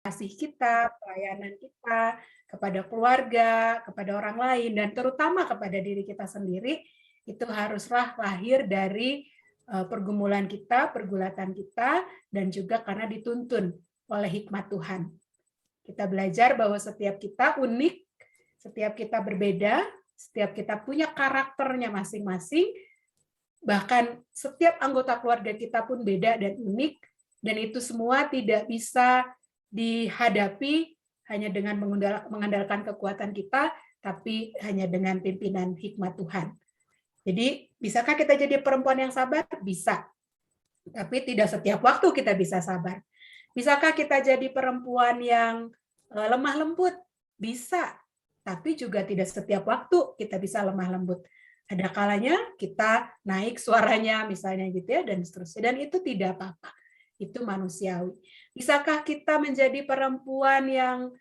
kasih kita, pelayanan kita, kepada keluarga, kepada orang lain, dan terutama kepada diri kita sendiri, itu haruslah lahir dari pergumulan kita, pergulatan kita, dan juga karena dituntun oleh hikmat Tuhan. Kita belajar bahwa setiap kita unik, setiap kita berbeda, setiap kita punya karakternya masing-masing, bahkan setiap anggota keluarga kita pun beda dan unik, dan itu semua tidak bisa dihadapi hanya dengan mengandalkan kekuatan kita, tapi hanya dengan pimpinan hikmat Tuhan. Jadi, bisakah kita jadi perempuan yang sabar? Bisa. Tapi tidak setiap waktu kita bisa sabar. Bisakah kita jadi perempuan yang lemah lembut? Bisa. Tapi juga tidak setiap waktu kita bisa lemah lembut. Ada kalanya kita naik suaranya misalnya gitu ya, dan seterusnya. Dan itu tidak apa-apa. Itu manusiawi. Bisakah kita menjadi perempuan yang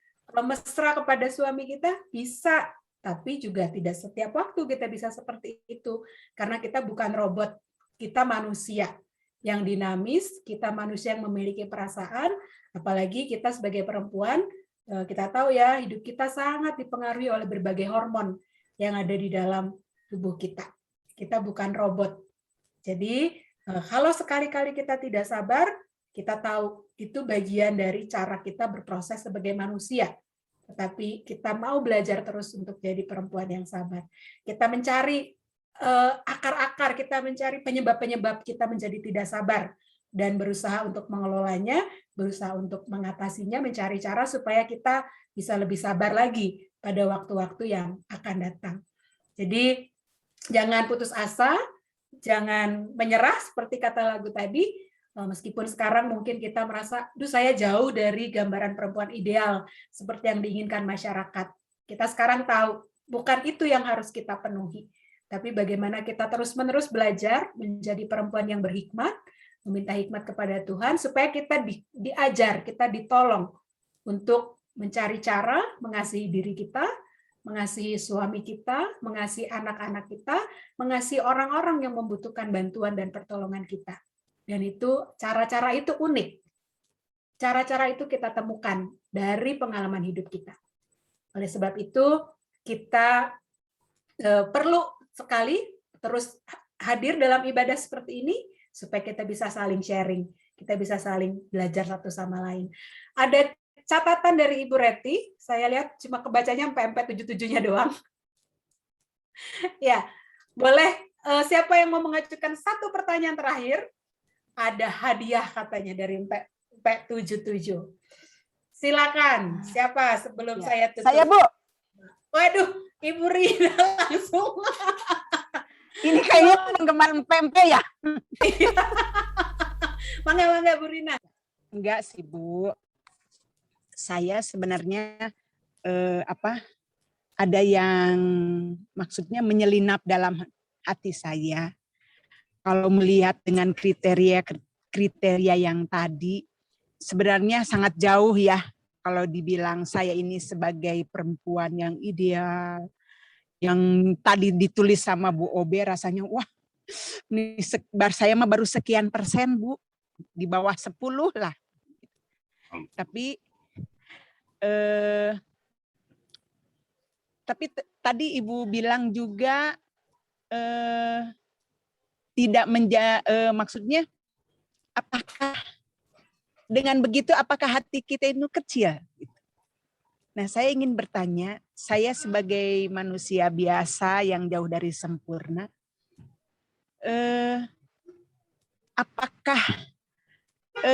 mesra kepada suami kita? Bisa. Tapi juga tidak setiap waktu kita bisa seperti itu. Karena kita bukan robot, kita manusia yang dinamis, kita manusia yang memiliki perasaan, apalagi kita sebagai perempuan, kita tahu ya, hidup kita sangat dipengaruhi oleh berbagai hormon yang ada di dalam tubuh kita. Kita bukan robot. Jadi, kalau sekali-kali kita tidak sabar, kita tahu itu bagian dari cara kita berproses sebagai manusia. Tetapi kita mau belajar terus untuk jadi perempuan yang sabar. Kita mencari akar-akar, kita mencari penyebab-penyebab kita menjadi tidak sabar dan berusaha untuk mengelolanya, berusaha untuk mengatasinya, mencari cara supaya kita bisa lebih sabar lagi pada waktu-waktu yang akan datang. Jadi jangan putus asa, jangan menyerah seperti kata lagu tadi. Meskipun sekarang mungkin kita merasa, duh saya jauh dari gambaran perempuan ideal seperti yang diinginkan masyarakat. Kita sekarang tahu, bukan itu yang harus kita penuhi. Tapi bagaimana kita terus-menerus belajar menjadi perempuan yang berhikmat, meminta hikmat kepada Tuhan, supaya kita diajar, kita ditolong untuk mencari cara mengasihi diri kita, mengasihi suami kita, mengasihi anak-anak kita, mengasihi orang-orang yang membutuhkan bantuan dan pertolongan kita. Dan itu cara-cara itu unik. Cara-cara itu kita temukan dari pengalaman hidup kita. Oleh sebab itu, kita perlu sekali terus hadir dalam ibadah seperti ini, supaya kita bisa saling sharing, kita bisa saling belajar satu sama lain. Ada catatan dari Ibu Reti, saya lihat cuma kebacanya sampai MP77-nya doang. Ya, boleh siapa yang mau mengajukan satu pertanyaan terakhir? Ada hadiah katanya dari MP77. Silakan, siapa sebelum saya tutup? Saya, Bu. Waduh, Ibu Rina langsung. Ini kayaknya penggemar pempek ya? Mangga Bu Rina. Enggak sih, Bu. Saya sebenarnya ada yang maksudnya menyelinap dalam hati saya. Kalau melihat dengan kriteria yang tadi, sebenarnya sangat jauh ya. Kalau dibilang saya ini sebagai perempuan yang ideal, yang tadi ditulis sama Bu Obe, rasanya wah, ini saya mah baru sekian persen, Bu, di bawah 10 lah. Tapi tadi Ibu bilang juga tidak maksudnya apakah dengan begitu apakah hati kita itu kecil? Nah, saya ingin bertanya, saya sebagai manusia biasa yang jauh dari sempurna, apakah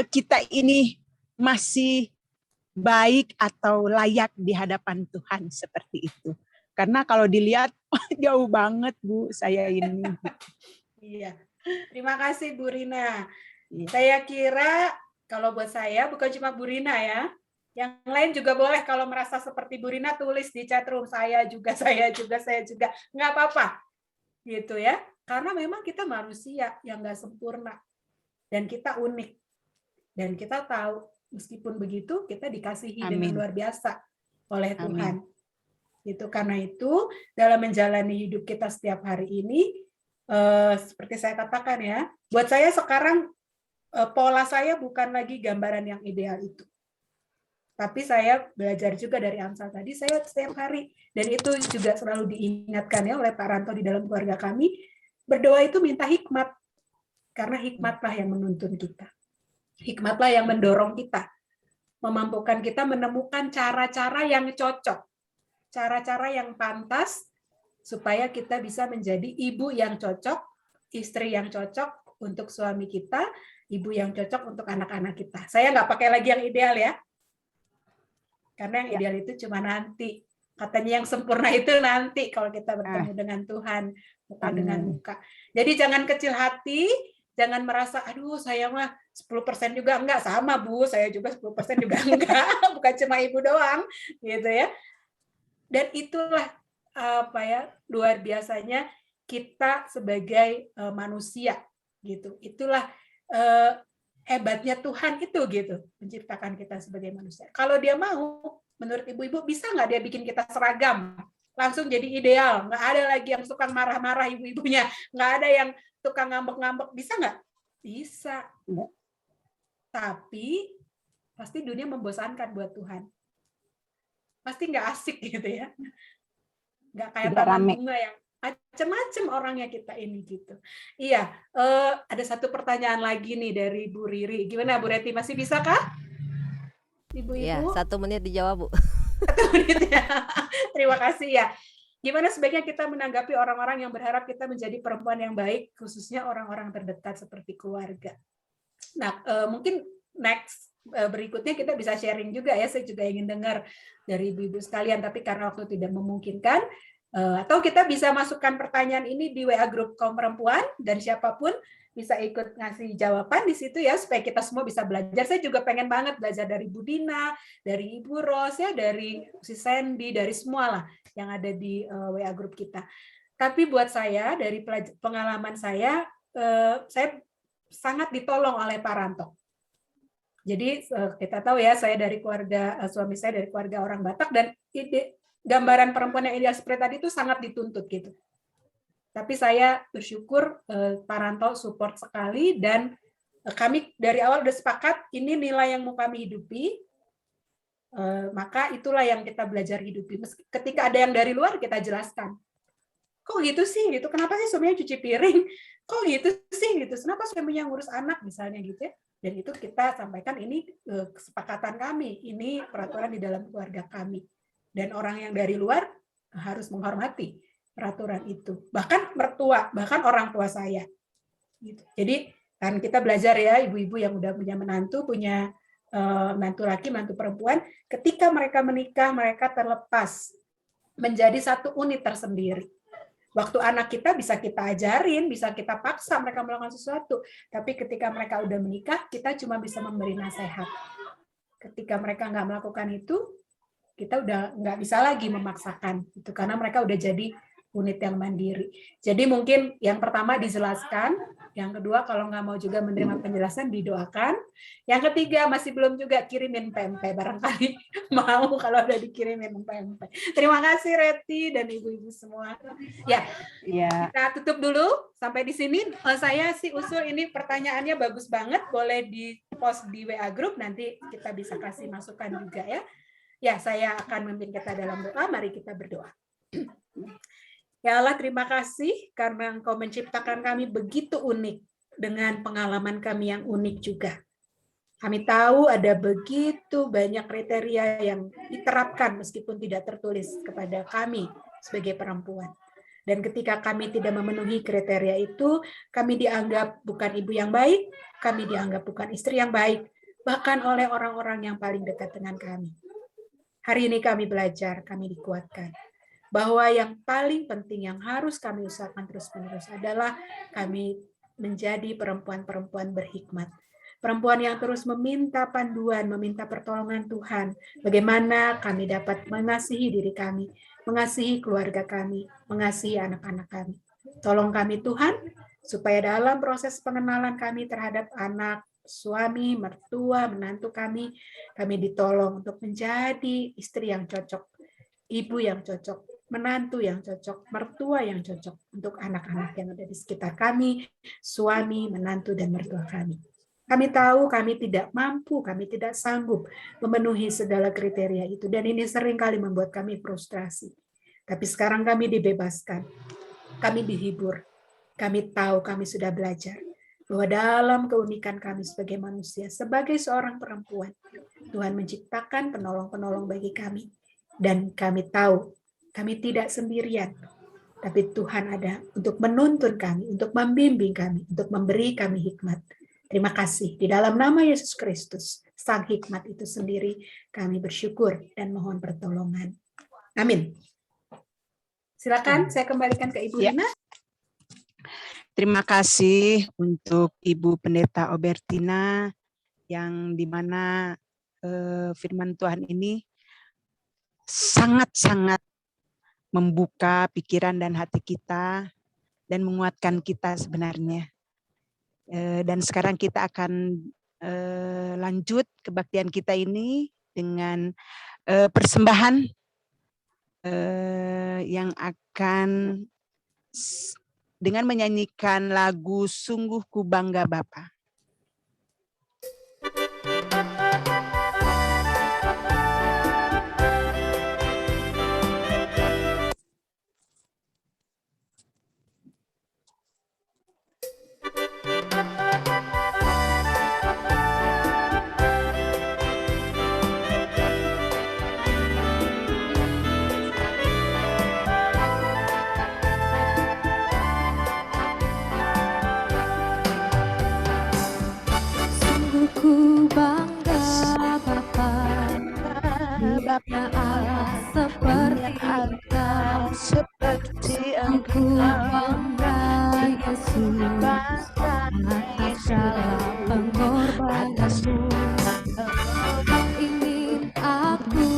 kita ini masih baik atau layak di hadapan Tuhan seperti itu? Karena kalau dilihat jauh banget, Bu, saya ini. Iya, terima kasih Bu Rina. Saya kira kalau buat saya bukan cuma Bu Rina ya, yang lain juga boleh kalau merasa seperti Bu Rina tulis di chatroom saya juga, nggak apa-apa, gitu ya. Karena memang kita manusia yang nggak sempurna dan kita unik dan kita tahu meskipun begitu kita dikasihi dengan luar biasa oleh Tuhan. Gitu. Karena itu dalam menjalani hidup kita setiap hari ini. Seperti saya katakan ya, buat saya sekarang pola saya bukan lagi gambaran yang ideal itu. Tapi saya belajar juga dari Amsal tadi, saya setiap hari, dan itu juga selalu diingatkan ya oleh Pak Ranto di dalam keluarga kami, berdoa itu minta hikmat, karena hikmatlah yang menuntun kita. Hikmatlah yang mendorong kita, memampukan kita menemukan cara-cara yang cocok, cara-cara yang pantas, supaya kita bisa menjadi ibu yang cocok, istri yang cocok untuk suami kita, ibu yang cocok untuk anak-anak kita. Saya nggak pakai lagi yang ideal ya, karena yang ideal itu cuma nanti. Katanya yang sempurna itu nanti kalau kita bertemu dengan Tuhan, muka dengan muka. Jadi jangan kecil hati, jangan merasa, aduh saya mah 10% juga enggak, sama Bu, saya juga 10% juga enggak, bukan cuma ibu doang, gitu ya. Dan itulah apa ya, luar biasanya kita sebagai manusia, gitu. Itulah hebatnya Tuhan itu, gitu, menciptakan kita sebagai manusia. Kalau dia mau, menurut ibu-ibu, bisa nggak dia bikin kita seragam? Langsung jadi ideal. Nggak ada lagi yang suka marah-marah ibu-ibunya. Nggak ada yang tukang ngambek-ngambek. Bisa nggak? Bisa. Tapi pasti dunia membosankan buat Tuhan. Pasti nggak asik gitu ya. Nggak kayak taman bunga yang macam-macam orangnya kita ini gitu. Iya, ada satu pertanyaan lagi nih dari Bu Riri. Gimana Bu Reti, masih bisa kah? Ibu-ibu? Ya, 1 menit dijawab Bu. 1 menit ya. Terima kasih ya. Gimana sebaiknya kita menanggapi orang-orang yang berharap kita menjadi perempuan yang baik, khususnya orang-orang terdekat seperti keluarga. Nah, mungkin next berikutnya kita bisa sharing juga ya. Saya juga ingin dengar dari ibu-ibu sekalian, tapi karena waktu tidak memungkinkan, atau kita bisa masukkan pertanyaan ini di WA grup kaum perempuan, dan siapapun bisa ikut ngasih jawaban di situ ya, supaya kita semua bisa belajar. Saya juga pengen banget belajar dari Bu Dina, dari Ibu Ros ya, dari si Sandy, dari semua lah yang ada di WA grup kita. Tapi buat saya, dari pengalaman saya sangat ditolong oleh Pak Ranto. Jadi kita tahu ya, saya dari keluarga, suami saya dari keluarga orang Batak, dan gambaran perempuan yang ideal seperti tadi itu sangat dituntut gitu. Tapi saya bersyukur Pak Ranto support sekali, dan kami dari awal udah sepakat ini nilai yang mau kami hidupi, maka itulah yang kita belajar hidupi. Ketika ada yang dari luar kita jelaskan. Kok gitu sih gitu? Kenapa sih suaminya cuci piring? Kok gitu sih gitu? Kenapa suaminya ngurus anak misalnya gitu ya? Dan itu kita sampaikan, ini kesepakatan kami, ini peraturan di dalam keluarga kami. Dan orang yang dari luar harus menghormati peraturan itu. Bahkan mertua, bahkan orang tua saya. Gitu. Jadi kan kita belajar ya, ibu-ibu yang udah punya menantu, punya menantu laki, menantu perempuan, ketika mereka menikah, mereka terlepas menjadi satu unit tersendiri. Waktu anak kita bisa kita ajarin, bisa kita paksa mereka melakukan sesuatu. Tapi ketika mereka udah menikah, kita cuma bisa memberi nasihat. Ketika mereka nggak melakukan itu, kita udah nggak bisa lagi memaksakan. Itu karena mereka udah jadi unit yang mandiri. Jadi mungkin yang pertama dijelaskan, yang kedua kalau nggak mau juga menerima penjelasan didoakan, yang ketiga masih belum juga kirimin pempek, barangkali mau kalau udah dikirimin pempek. Terima kasih Reti dan ibu-ibu semua. Ya, kita tutup dulu sampai di sini. Saya sih usul ini pertanyaannya bagus banget, boleh di post di WA group, nanti kita bisa kasih masukan juga ya. Ya, saya akan memimpin kita dalam doa. Mari kita berdoa. Ya Allah, terima kasih karena Engkau menciptakan kami begitu unik dengan pengalaman kami yang unik juga. Kami tahu ada begitu banyak kriteria yang diterapkan meskipun tidak tertulis kepada kami sebagai perempuan. Dan ketika kami tidak memenuhi kriteria itu, kami dianggap bukan ibu yang baik, kami dianggap bukan istri yang baik, bahkan oleh orang-orang yang paling dekat dengan kami. Hari ini kami belajar, kami dikuatkan bahwa yang paling penting yang harus kami usahakan terus-menerus adalah kami menjadi perempuan-perempuan berhikmat. Perempuan yang terus meminta panduan, meminta pertolongan Tuhan. Bagaimana kami dapat mengasihi diri kami, mengasihi keluarga kami, mengasihi anak-anak kami. Tolong kami Tuhan, supaya dalam proses pengenalan kami terhadap anak, suami, mertua, menantu kami ditolong untuk menjadi istri yang cocok, ibu yang cocok, menantu yang cocok, mertua yang cocok untuk anak-anak yang ada di sekitar kami, suami, menantu, dan mertua kami. Kami tahu kami tidak mampu, kami tidak sanggup memenuhi segala kriteria itu. Dan ini sering kali membuat kami frustrasi. Tapi sekarang kami dibebaskan. Kami dihibur. Kami tahu kami sudah belajar bahwa dalam keunikan kami sebagai manusia, sebagai seorang perempuan, Tuhan menciptakan penolong-penolong bagi kami. Dan kami tahu kami tidak sendirian. Tapi Tuhan ada untuk menuntun kami, untuk membimbing kami, untuk memberi kami hikmat. Terima kasih. Di dalam nama Yesus Kristus, Sang Hikmat itu sendiri, kami bersyukur dan mohon pertolongan. Amin. Silakan, saya kembalikan ke Ibu Rina. Terima kasih untuk Ibu Pendeta Obertina, yang dimana firman Tuhan ini sangat-sangat membuka pikiran dan hati kita dan menguatkan kita sebenarnya. Dan sekarang kita akan lanjut kebaktian kita ini dengan persembahan yang akan dengan menyanyikan lagu Sungguh Ku Bangga Bapa. Ku bangga Bapa, Bapa seperti Engkau, bangga Yesus atas segala pengorbananmu. Ingin aku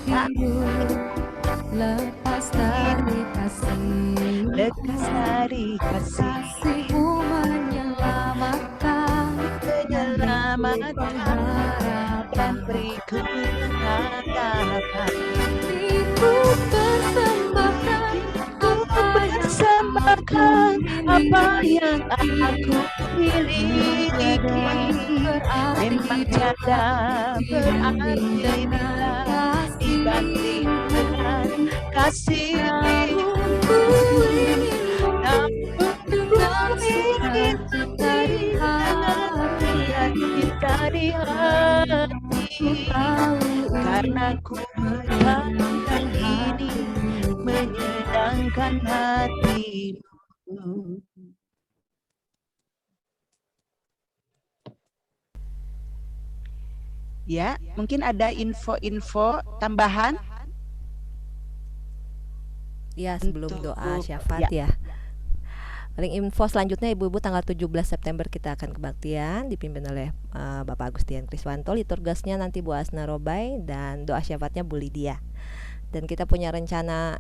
hidup lepas dari kasih, kasih-Mu menyelamatkan harapan beriku harapan. Ku persembahkan apa yang aku miliki, memang tiada berarti dibanding dengan kasih. Namun ku ingin dari hati, karena ku melakukan ini menyenangkan hatimu. Ya, mungkin ada info-info tambahan? Ya, sebelum doa syafaat ya. Paling info selanjutnya ibu-ibu tanggal 17 September kita akan kebaktian dipimpin oleh Bapak Agustian Kriswanto, liturgasnya nanti Bu Asna Robai dan doa syafaatnya Bu Lydia. Dan kita punya rencana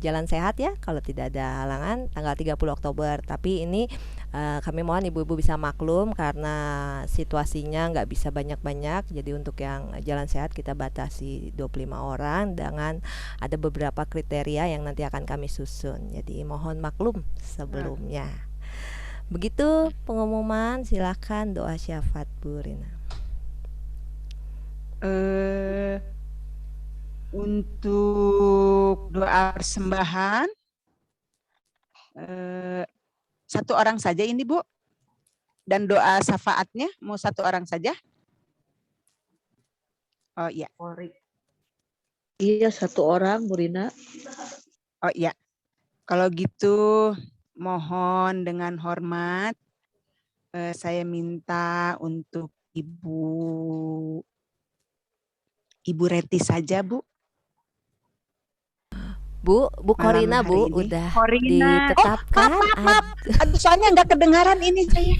jalan sehat ya kalau tidak ada halangan tanggal 30 Oktober. Tapi ini kami mohon ibu-ibu bisa maklum karena situasinya nggak bisa banyak-banyak. Jadi untuk yang jalan sehat kita batasi 25 orang dengan ada beberapa kriteria yang nanti akan kami susun. Jadi mohon maklum sebelumnya. Begitu pengumuman, silakan doa syafaat Bu Rina. Untuk doa persembahan satu orang saja ini Bu, dan doa syafaatnya mau satu orang saja. Oh iya. Iya, satu orang Bu Rina. Oh iya, kalau gitu mohon dengan hormat saya minta untuk Ibu Reti saja Bu. Bu Korina Bu udah Korina ditetapkan. Maaf. Aduh, soalnya nggak kedengaran ini saya.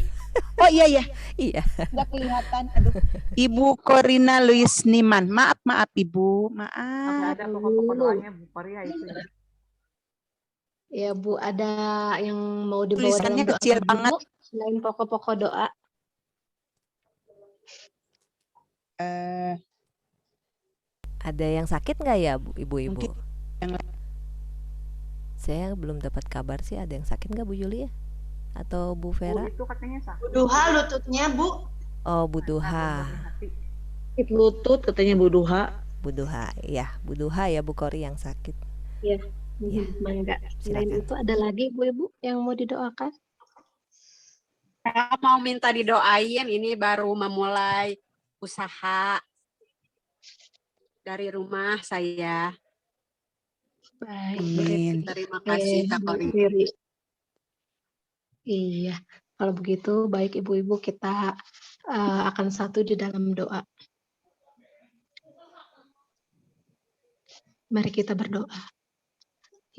Oh iya Iya. nggak kelihatan. Aduh. Ibu Korina Luis Niman. Maaf Ibu. Maaf. Ada pokok-pokok doanya Bu Korea itu. Ya Bu, ada yang mau dibawa Tulisannya dalam doa kecil Bu, banget. selain pokok-pokok doa. Ada yang sakit nggak ya Bu, ibu-ibu? Mungkin yang lain. Saya belum dapat kabar sih ada yang sakit nggak Bu Yulia atau Bu Vera? Bu, itu katanya sakit. Duha lututnya Bu. Oh, Bu Lancar dan Duha. dari hati. Sakit lutut katanya Bu Duha. Bu Duha, ya, Bu Duha ya Bu Kori yang sakit. Ya, Ya, mangga. Selain silakan. itu ada lagi ibu-ibu yang mau didoakan? Saya mau minta didoain, ini baru memulai usaha dari rumah saya. Baik, Amin. Terima kasih Kak Bu Kori. Riri. Iya, kalau begitu baik ibu-ibu kita akan satu di dalam doa. Mari kita berdoa.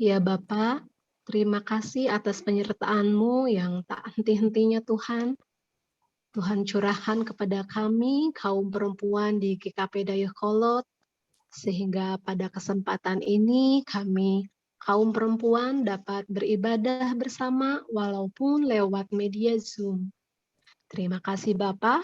Ya Bapa, terima kasih atas penyertaan-Mu yang tak henti-hentinya Tuhan. Tuhan curahkan kepada kami, kaum perempuan di GKP Dayakolot, sehingga pada kesempatan ini kami, kaum perempuan, dapat beribadah bersama walaupun lewat media Zoom. Terima kasih Bapa,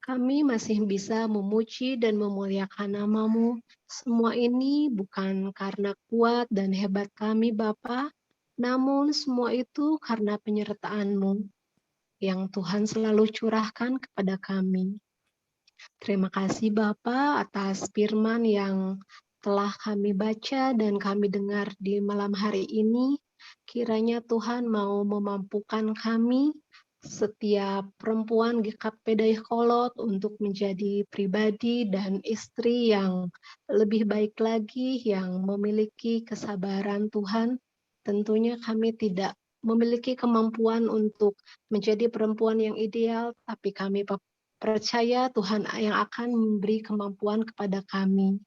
kami masih bisa memuji dan memuliakan nama-Mu. Semua ini bukan karena kuat dan hebat kami Bapa, namun semua itu karena penyertaan-Mu yang Tuhan selalu curahkan kepada kami. Terima kasih Bapa atas firman yang telah kami baca dan kami dengar di malam hari ini. Kiranya Tuhan mau memampukan kami setiap perempuan GKP Dayakolot untuk menjadi pribadi dan istri yang lebih baik lagi, yang memiliki kesabaran Tuhan. Tentunya kami tidak memiliki kemampuan untuk menjadi perempuan yang ideal, tapi kami percaya Tuhan yang akan memberi kemampuan kepada kami.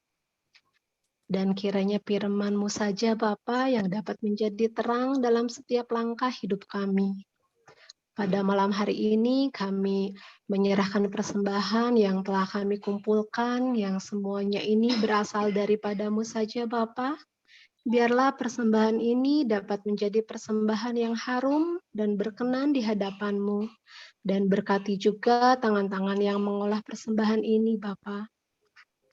Dan kiranya firman-Mu saja Bapa yang dapat menjadi terang dalam setiap langkah hidup kami. Pada malam hari ini kami menyerahkan persembahan yang telah kami kumpulkan, yang semuanya ini berasal daripada-Mu saja Bapa. Biarlah persembahan ini dapat menjadi persembahan yang harum dan berkenan di hadapan-Mu. Dan berkati juga tangan-tangan yang mengolah persembahan ini Bapa.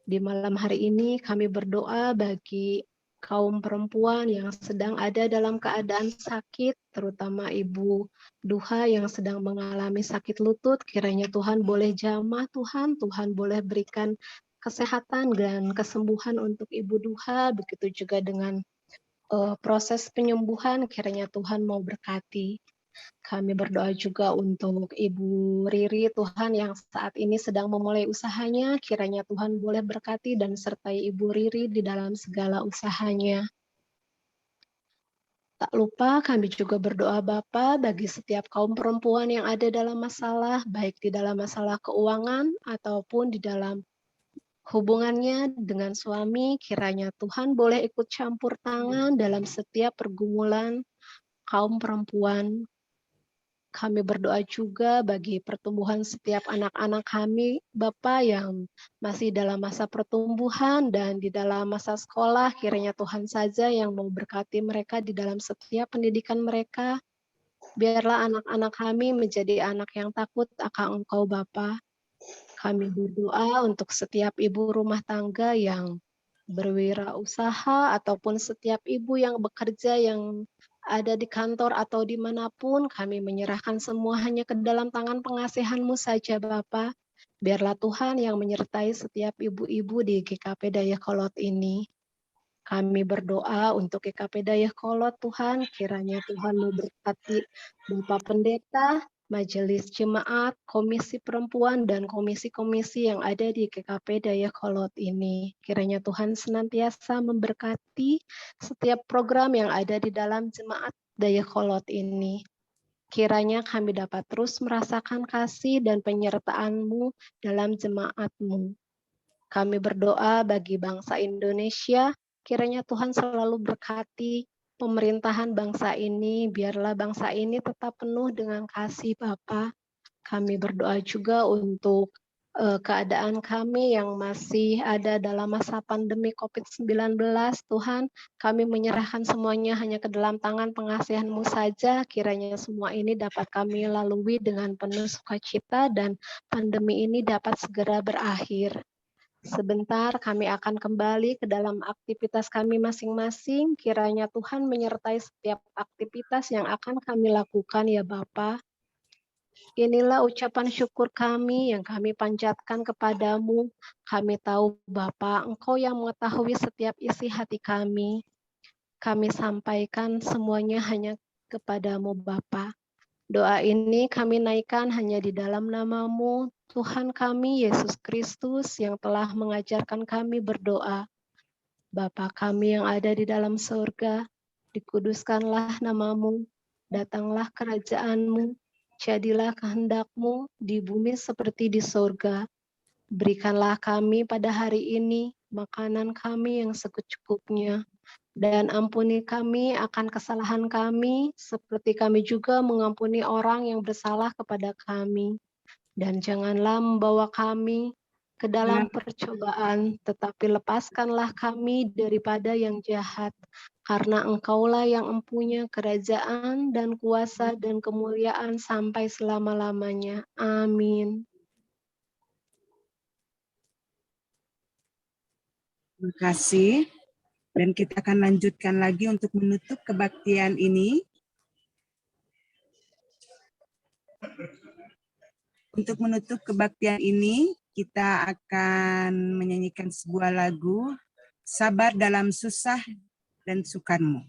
Di malam hari ini kami berdoa bagi kaum perempuan yang sedang ada dalam keadaan sakit, terutama Ibu Duha yang sedang mengalami sakit lutut. Kiranya Tuhan boleh jamah Tuhan boleh berikan kesehatan dan kesembuhan untuk Ibu Duha, begitu juga dengan proses penyembuhan, kiranya Tuhan mau berkati. Kami berdoa juga untuk Ibu Riri, Tuhan yang saat ini sedang memulai usahanya, kiranya Tuhan boleh berkati dan sertai Ibu Riri di dalam segala usahanya. Tak lupa kami juga berdoa Bapa bagi setiap kaum perempuan yang ada dalam masalah, baik di dalam masalah keuangan ataupun di dalam hubungannya dengan suami, kiranya Tuhan boleh ikut campur tangan dalam setiap pergumulan kaum perempuan. Kami berdoa juga bagi pertumbuhan setiap anak-anak kami, Bapa yang masih dalam masa pertumbuhan dan di dalam masa sekolah, kiranya Tuhan saja yang mau berkati mereka di dalam setiap pendidikan mereka. Biarlah anak-anak kami menjadi anak yang takut akan Engkau, Bapa. Kami berdoa untuk setiap ibu rumah tangga yang berwirausaha ataupun setiap ibu yang bekerja yang ada di kantor atau dimanapun, kami menyerahkan semua hanya ke dalam tangan pengasihan-Mu saja Bapa. Biarlah Tuhan yang menyertai setiap ibu-ibu di GKP Dayakolot ini. Kami berdoa untuk GKP Dayakolot Tuhan, kiranya Tuhan memberkati Bapak Pendeta, Majelis Jemaat, Komisi Perempuan, dan komisi-komisi yang ada di GKP Dayakolot ini. Kiranya Tuhan senantiasa memberkati setiap program yang ada di dalam Jemaat Dayakolot ini. Kiranya kami dapat terus merasakan kasih dan penyertaan-Mu dalam jemaat-Mu. Kami berdoa bagi bangsa Indonesia, kiranya Tuhan selalu berkati pemerintahan bangsa ini, biarlah bangsa ini tetap penuh dengan kasih Bapa. Kami berdoa juga untuk keadaan kami yang masih ada dalam masa pandemi COVID-19. Tuhan, kami menyerahkan semuanya hanya ke dalam tangan pengasihan-Mu saja. Kiranya semua ini dapat kami lalui dengan penuh sukacita dan pandemi ini dapat segera berakhir. Sebentar kami akan kembali ke dalam aktivitas kami masing-masing. Kiranya Tuhan menyertai setiap aktivitas yang akan kami lakukan ya Bapa. Inilah ucapan syukur kami yang kami panjatkan kepadamu. Kami tahu Bapa, Engkau yang mengetahui setiap isi hati kami. Kami sampaikan semuanya hanya kepadamu Bapa. Doa ini kami naikkan hanya di dalam namamu, Tuhan kami Yesus Kristus yang telah mengajarkan kami berdoa. Bapa kami yang ada di dalam surga, dikuduskanlah namamu, datanglah kerajaanmu, jadilah kehendakmu di bumi seperti di surga. Berikanlah kami pada hari ini makanan kami yang secukupnya, dan ampuni kami akan kesalahan kami, seperti kami juga mengampuni orang yang bersalah kepada kami. Dan janganlah membawa kami ke dalam percobaan, tetapi lepaskanlah kami daripada yang jahat. Karena Engkaulah yang empunya kerajaan dan kuasa dan kemuliaan sampai selama-lamanya. Amin. Terima kasih. Dan kita akan lanjutkan lagi untuk menutup kebaktian ini. Untuk menutup kebaktian ini, kita akan menyanyikan sebuah lagu, Sabar dalam Susah dan Sukarmu.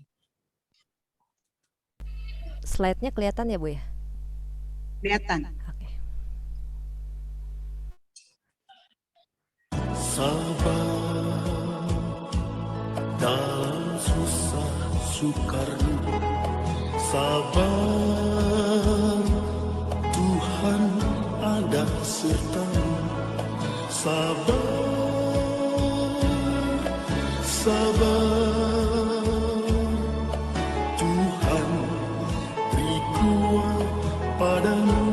Slide-nya kelihatan ya Bu ya? Kelihatan. Oke. Sabar dalam susah sukarmu, sabar, Tuhan ada sertamu. Sabar, sabar, Tuhan beri kuat padamu.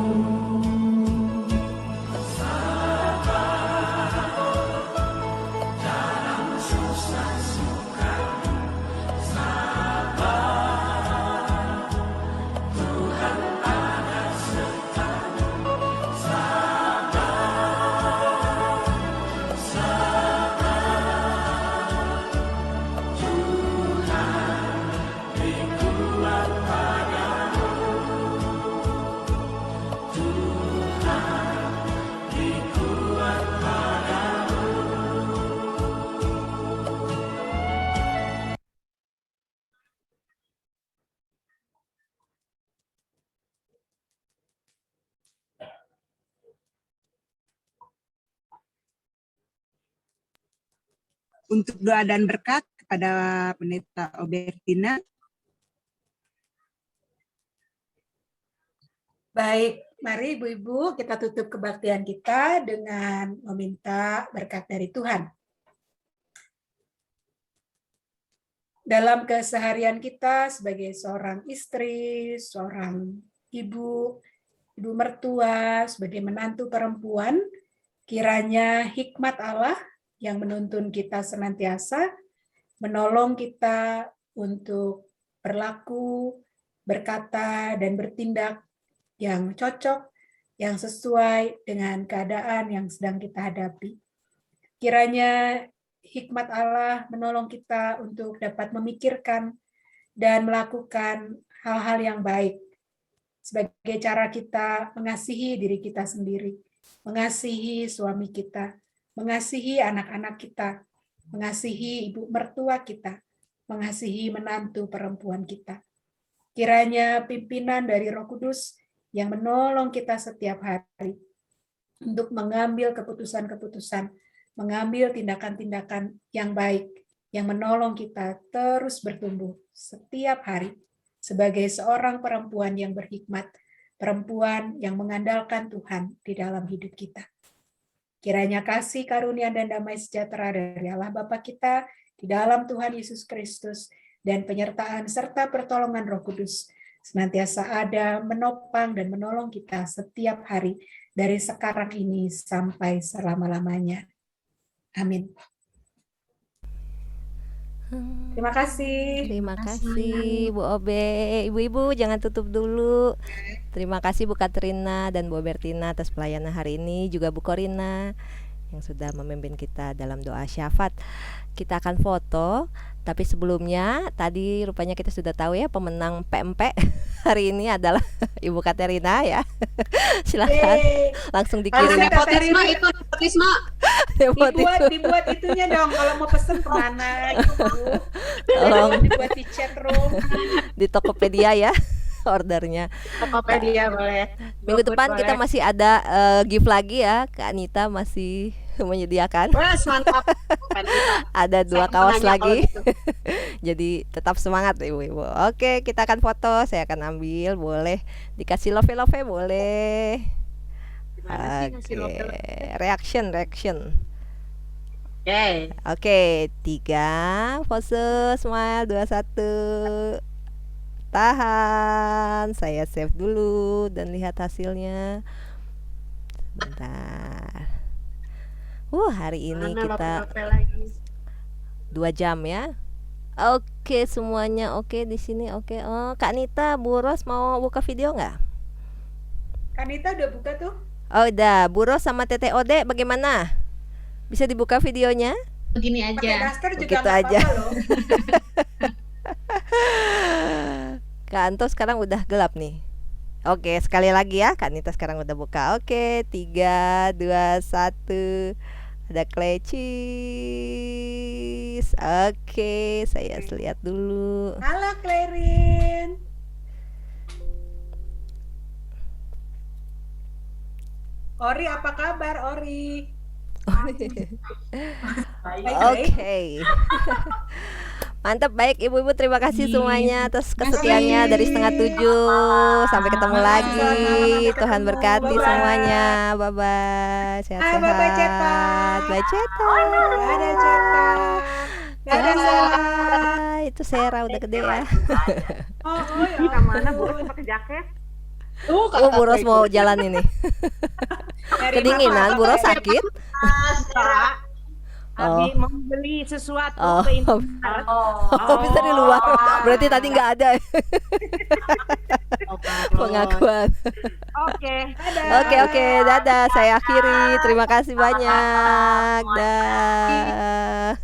Untuk doa dan berkat kepada Pendeta Obertina. Baik, mari Ibu-Ibu kita tutup kebaktian kita dengan meminta berkat dari Tuhan. Dalam keseharian kita sebagai seorang istri, seorang ibu, ibu mertua, sebagai menantu perempuan, kiranya hikmat Allah yang menuntun kita senantiasa, menolong kita untuk berlaku, berkata, dan bertindak yang cocok, yang sesuai dengan keadaan yang sedang kita hadapi. Kiranya hikmat Allah menolong kita untuk dapat memikirkan dan melakukan hal-hal yang baik sebagai cara kita mengasihi diri kita sendiri, mengasihi suami kita, mengasihi anak-anak kita, mengasihi ibu mertua kita, mengasihi menantu perempuan kita. Kiranya pimpinan dari Roh Kudus yang menolong kita setiap hari untuk mengambil keputusan-keputusan, mengambil tindakan-tindakan yang baik, yang menolong kita terus bertumbuh setiap hari sebagai seorang perempuan yang berhikmat, perempuan yang mengandalkan Tuhan di dalam hidup kita. Kiranya kasih, karunia, dan damai sejahtera dari Allah Bapa kita di dalam Tuhan Yesus Kristus dan penyertaan serta pertolongan Roh Kudus senantiasa ada, menopang dan menolong kita setiap hari dari sekarang ini sampai selama-lamanya. Amin. Terima kasih. Terima kasih Bu Obe. Ibu-ibu jangan tutup dulu. Terima kasih Bu Katrina dan Bu Bertina atas pelayanan hari ini, juga Bu Korina yang sudah memimpin kita dalam doa syafaat. Kita akan foto Tapi sebelumnya tadi rupanya kita sudah tahu ya pemenang PMP hari ini adalah Ibu Katerina ya. Silakan langsung dikirim. Nepotisme itu nepotisme. Dibuat itunya dong kalau mau pesen kemana gitu. Tolong Dibuat di chat room. di Tokopedia ya ordernya. Tokopedia boleh. Minggu GoFood depan kita boleh. masih ada gift lagi ya. Kak Anita masih menyediakan. Wah, mantap. Ada 2 Saya kaos penanya kalau lagi. gitu. Jadi tetap semangat ibu-ibu. Oke, kita akan foto. Saya akan ambil. Boleh dikasih love boleh. Gimana sih ngasih Oke, love? reaction. Oke. Oke, 3 pose, smile, 2, 1. Tahan. Saya save dulu dan lihat hasilnya. Bentar. Hari ini Mana kita lope-lope lagi? 2 jam ya. Oke, semuanya oke di sini. Oke. Oh, Kak Nita, Bu Ros mau buka video nggak? Kanita udah buka tuh? Oh, udah. Bu Ros sama Tete Ode bagaimana? Bisa dibuka videonya? Begini Pakai aja. daster juga Begitu nggak aja. apa-apa loh. Kak Anto sekarang udah gelap nih. Oke, sekali lagi ya. Kak Nita sekarang udah buka. Oke, 3, 2, 1. Ada clay cheese. Oke, saya lihat dulu. Halo Clarin. Ori apa kabar Ori? Oke. Mantap, baik ibu-ibu, terima kasih semuanya atas kesetiaannya dari 6:30 sampai ketemu lagi. Tuhan berkati semuanya. Bye bye. Sehat-sehat. Bye Cepat. Bye Cepat. Ada Cepat. Ada Sarah. Itu Sarah udah gede ya. Oh ya. Kita mana Boros pakai jaket? Tuh, Oh, Bu Ros mau jalan ini. Dari Kedinginan, Mama, Bu Ros sakit. Abi mau beli sesuatu Oh. ke Indomaret. Oh, bisa di luar. Berarti tadi nggak ada pengakuan. Oke. Oke, dadah. Saya akhiri. Terima kasih banyak. Dah.